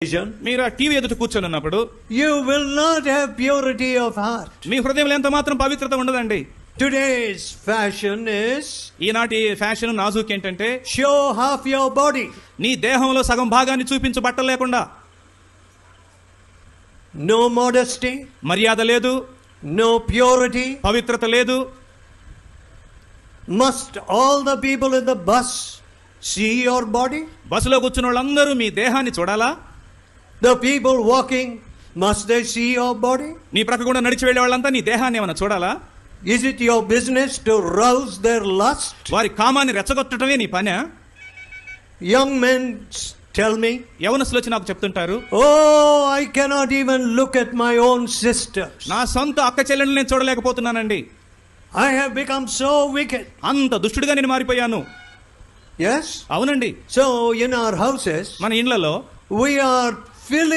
మీరు ఆ టీవీ ఎదుట కూర్చొని ఉన్నప్పుడు you will not have purity of heart. మీ హృదయంలో ఎంత మాత్రం పవిత్రత ఉండదండి. Today's fashion is ఈనాటి ఫ్యాషన్ నాజూక్ ఏంటంటే show half your body. నీ దేహంలో సగం భాగాన్ని చూపించు బట్టలు లేకుండా. No modesty, మర్యాద లేదు, no purity. పవిత్రత లేదు. Must all the people in the bus see your body? బస్సులో కూర్చున్న వాళ్ళందరూ మీ దేహాన్ని చూడాలా? The people walking, must they see your body? నీ ప్రక్క కూడా నడిచి వెళ్ళే వాళ్ళంతా నీ దేహాన్ని ఏమైనా చూడాలా? Is it your business to rouse their lust? వారి కామాన్ని రెచ్చగొట్టడమే నీ పని. Young men tell me, యవనస్తులు వచ్చి నాకు చెప్తుంటారు, oh, I cannot even look at my own sister. నా సొంత అక్క చెల్లెళ్ళు నేను చూడలేకపోతున్నానండి. I have become so wicked. అంత దుష్టుడిగా నేను మారిపోయాను. Yes? అవునండి. So in our houses, మన ఇండ్లలో we are filling